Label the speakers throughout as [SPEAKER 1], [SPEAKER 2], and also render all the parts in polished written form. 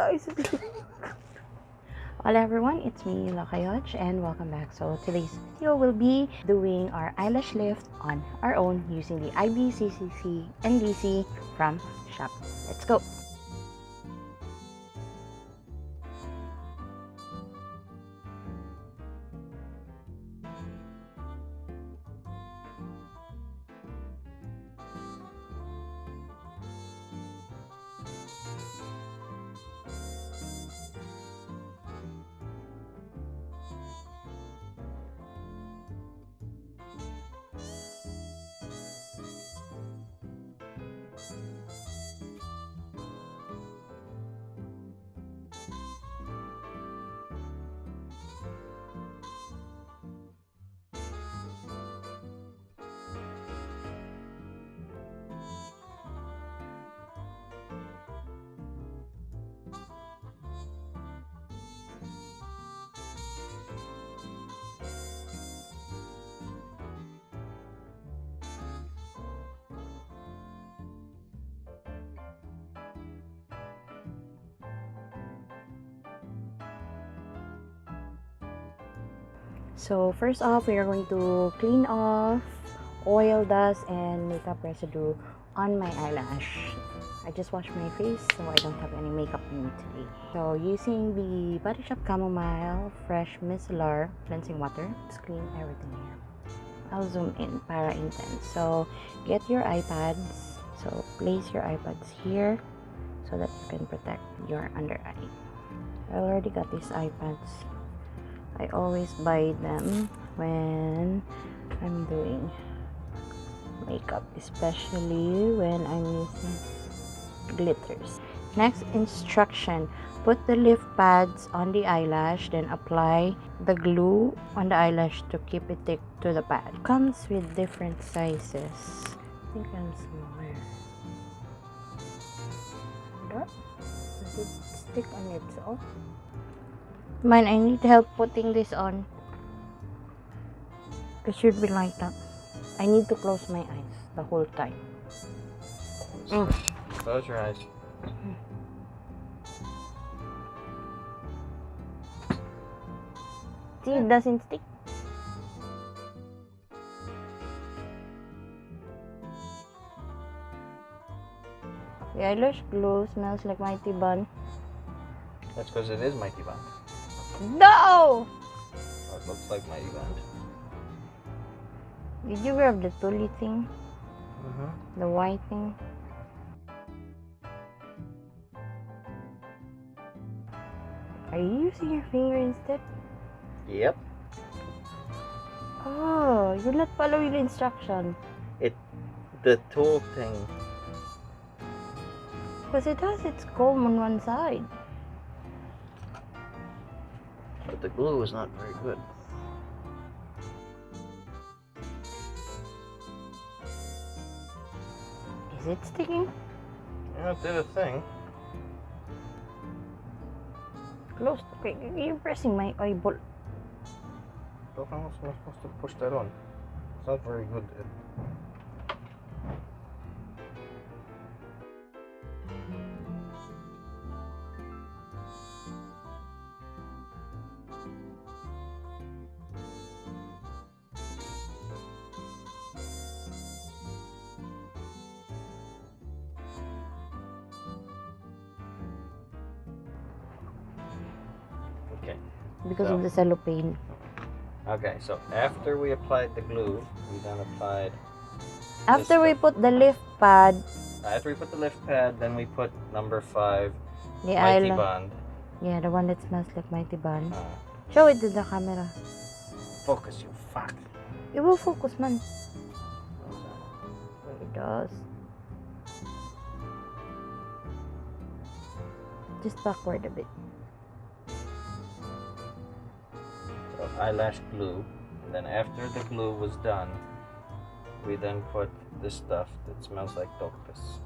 [SPEAKER 1] Hello everyone, it's me, Lakayoj, and welcome back. So today's video will be doing our eyelash lift on our own using the ibcccndc from shop. Let's go! So first off, we are going to clean off oil, dust, and makeup residue on my eyelash. I just washed my face, so I don't have any makeup on me today. So using the Body Shop Chamomile Fresh Micellar Cleansing Water, let's clean everything here. I'll zoom in para intense. So get your iPads. So place your iPads here so that you can protect your under eye. I already got these iPads. I always buy them when I'm doing makeup, especially when I'm using glitters. Next instruction, put the lift pads on the eyelash, then apply the glue on the eyelash to keep it stick to the pad. It comes with different sizes. I think I'm somewhere. Does it stick on its own? Man, I need help putting this on. It should be like that. I need to close my eyes the whole time.
[SPEAKER 2] Close your eyes.
[SPEAKER 1] See, it doesn't stick. The eyelash glue smells like Mighty Bun.
[SPEAKER 2] That's because it is Mighty Band.
[SPEAKER 1] No!
[SPEAKER 2] Oh, it looks like Mighty Band.
[SPEAKER 1] Did you grab the tully thing?
[SPEAKER 2] Mm-hmm.
[SPEAKER 1] The white thing? Are you using your finger instead?
[SPEAKER 2] Yep.
[SPEAKER 1] Oh, you're not following the instruction.
[SPEAKER 2] The tool thing.
[SPEAKER 1] Because it has its comb on one side.
[SPEAKER 2] But the glue is not very good.
[SPEAKER 1] Is it sticking?
[SPEAKER 2] Yeah, it did a thing.
[SPEAKER 1] Close. Okay, you're pressing my eyeball.
[SPEAKER 2] So how else am I supposed to push that on? It's not very good. Okay.
[SPEAKER 1] Because of the cellophane.
[SPEAKER 2] Okay, so after we applied the glue, we then applied...
[SPEAKER 1] After we put the lift pad,
[SPEAKER 2] After we put the lift pad, then we put number 5,
[SPEAKER 1] the
[SPEAKER 2] Mighty
[SPEAKER 1] eyelash.
[SPEAKER 2] Band.
[SPEAKER 1] Yeah, the one that smells like Mighty Bun.
[SPEAKER 2] Uh,
[SPEAKER 1] Show it to the camera.
[SPEAKER 2] Focus, you fuck.
[SPEAKER 1] It will focus, man. It does. Just backward a bit.
[SPEAKER 2] So eyelash glue. And then after the glue was done, we then put this stuff that smells like octopus.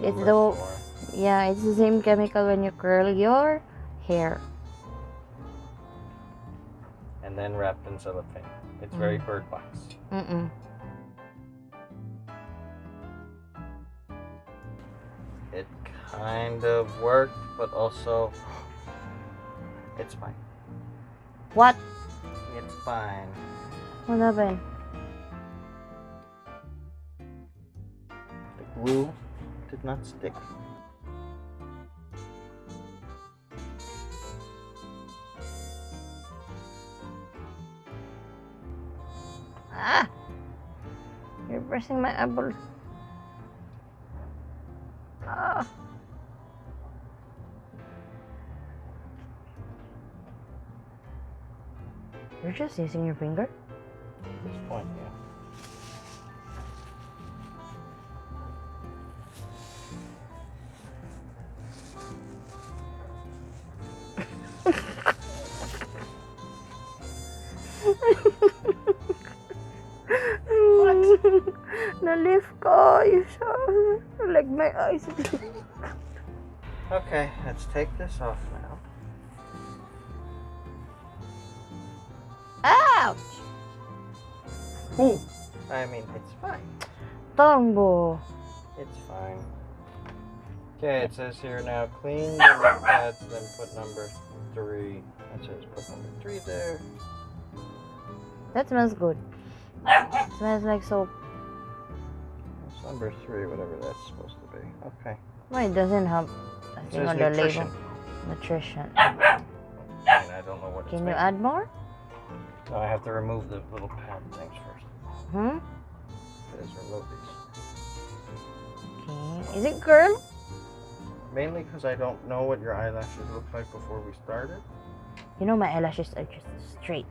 [SPEAKER 1] It's
[SPEAKER 2] Number
[SPEAKER 1] the
[SPEAKER 2] 4.
[SPEAKER 1] yeah, it's the same chemical when you curl your hair.
[SPEAKER 2] And then wrapped in cellophane. It's very bird box. It kind of worked, but also it's fine.
[SPEAKER 1] What?
[SPEAKER 2] It's fine.
[SPEAKER 1] What happened?
[SPEAKER 2] The glue did not stick.
[SPEAKER 1] Ah! You're pressing my eyeball. Ah! You're just using your finger?
[SPEAKER 2] At this point, yeah.
[SPEAKER 1] Na-lift ko. You saw. Like my eyes.
[SPEAKER 2] Okay, let's take this off now.
[SPEAKER 1] Ouch!
[SPEAKER 2] Ooh! I mean, it's fine.
[SPEAKER 1] Tombo.
[SPEAKER 2] It's fine. Okay, it says here now, clean the lip pads, then put number 3. It says put number 3 there.
[SPEAKER 1] That smells good. It smells like soap.
[SPEAKER 2] It's number 3, whatever that's supposed to be. Okay.
[SPEAKER 1] Why it doesn't have a
[SPEAKER 2] It
[SPEAKER 1] thing
[SPEAKER 2] says
[SPEAKER 1] on the
[SPEAKER 2] nutrition.
[SPEAKER 1] label? Nutrition.
[SPEAKER 2] I mean, I don't know what it's
[SPEAKER 1] Can you
[SPEAKER 2] made.
[SPEAKER 1] add more?
[SPEAKER 2] No, I have to remove the little pad things first.
[SPEAKER 1] Hmm?
[SPEAKER 2] Let's remove these.
[SPEAKER 1] Okay. Is it curl?
[SPEAKER 2] Mainly because I don't know what your eyelashes look like before we started.
[SPEAKER 1] You know my eyelashes are just straight.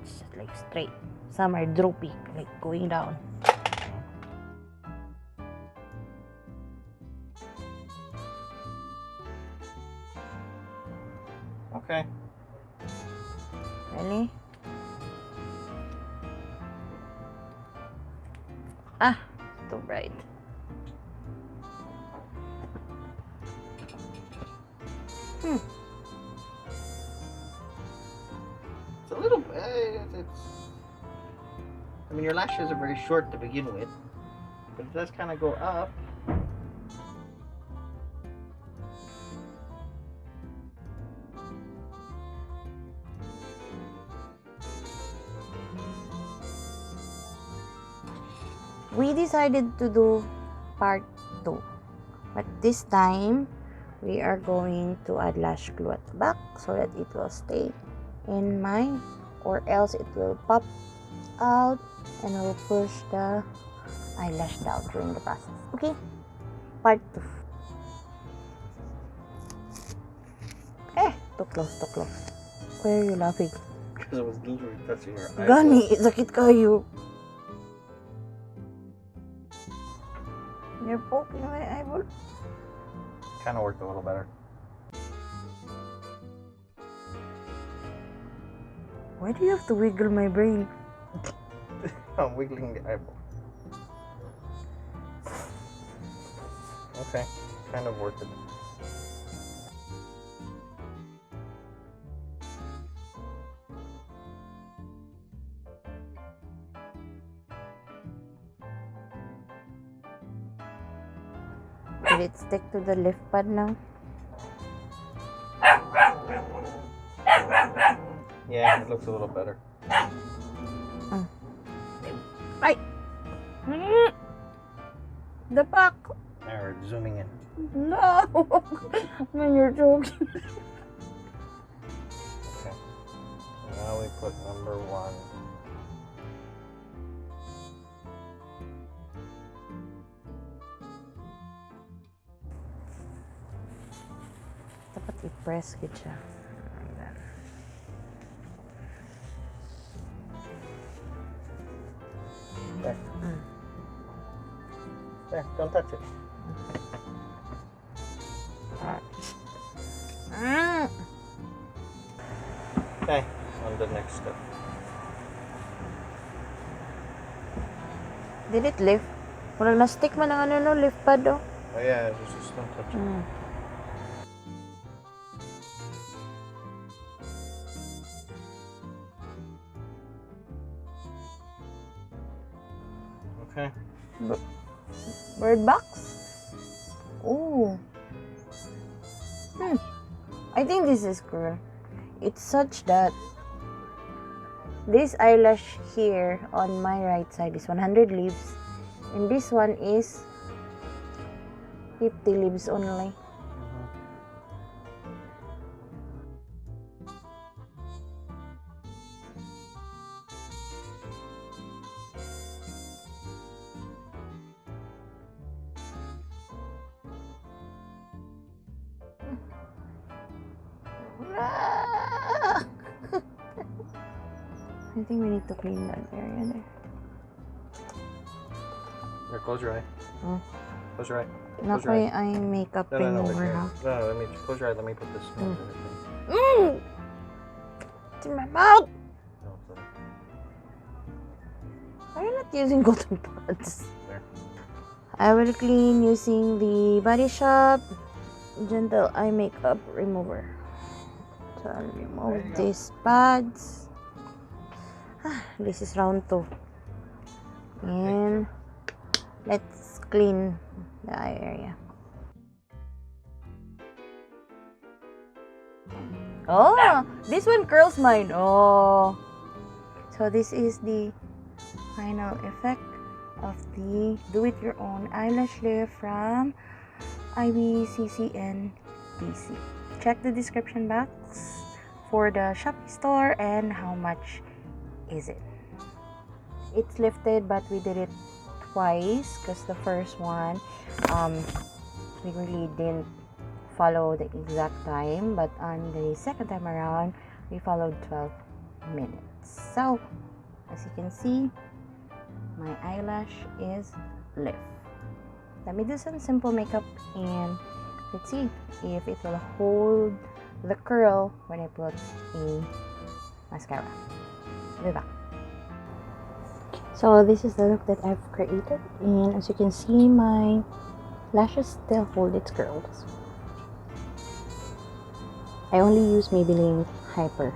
[SPEAKER 1] It's just like straight. Some are droopy, like going down.
[SPEAKER 2] Okay.
[SPEAKER 1] Really? Ah, too bright.
[SPEAKER 2] It's a little bit. I mean, your lashes are very short to begin with, but it does kind of go up.
[SPEAKER 1] We decided to do part 2, but this time we are going to add lash glue at the back so that it will stay in mine, or else it will pop out and will push the eyelash down during the process. Okay, part 2. Too close, too close. Why are you laughing?
[SPEAKER 2] Because it was literally touching your eyeball.
[SPEAKER 1] Gani, sakit kayo. You're poking my eyeball.
[SPEAKER 2] Kind of worked a little better.
[SPEAKER 1] Why do you have to wiggle my brain?
[SPEAKER 2] I'm wiggling the eyeball. Okay, kind of worked it.
[SPEAKER 1] Did it stick to the lift pad now?
[SPEAKER 2] Yeah, it looks a little better.
[SPEAKER 1] Ay! The back!
[SPEAKER 2] Now we're zooming in.
[SPEAKER 1] No! Man, you're joking.
[SPEAKER 2] Okay. So now we put number 1.
[SPEAKER 1] Dapat i-press ko siya.
[SPEAKER 2] There. There, don't touch it. Okay, on the next step.
[SPEAKER 1] Did it lift? Walang na-stick man ang ano no, lift pad oh.
[SPEAKER 2] Oh yeah, just don't touch it. Okay.
[SPEAKER 1] Bird box? Ooh. I think this is cool. It's such that this eyelash here on my right side is 100 leaves, and this one is 50 leaves only. I think we need to clean that area there.
[SPEAKER 2] Here, close your eye.
[SPEAKER 1] Hmm?
[SPEAKER 2] Close your eye.
[SPEAKER 1] Not
[SPEAKER 2] Close your
[SPEAKER 1] my eye makeup
[SPEAKER 2] No,
[SPEAKER 1] remover,
[SPEAKER 2] wait,
[SPEAKER 1] huh?
[SPEAKER 2] no, let me close your eye. Let me put this.
[SPEAKER 1] It's in my mouth!
[SPEAKER 2] No, sorry.
[SPEAKER 1] Why are you not using cotton pads?
[SPEAKER 2] There.
[SPEAKER 1] I will clean using the Body Shop Gentle Eye Makeup Remover. So I'll remove these pads. This is round 2. And let's clean the eye area. Oh, this one curls mine. Oh. So this is the final effect of the do-it-your-own eyelash lift from ibcccndc. Check the description box for the Shopee store and how much is it. It's lifted, but we did it twice because the first one we really didn't follow the exact time, but on the second time around we followed 12 minutes. So as you can see, my eyelash is lift. Let me do some simple makeup and let's see if it will hold the curl when I put a mascara. Be back. So this is the look that I've created, and as you can see, my lashes still hold its curls. I only use Maybelline Hyper.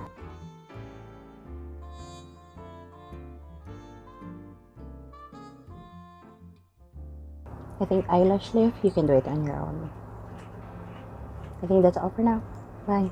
[SPEAKER 1] I think eyelash lift, you can do it on your own. I think that's all for now. Bye.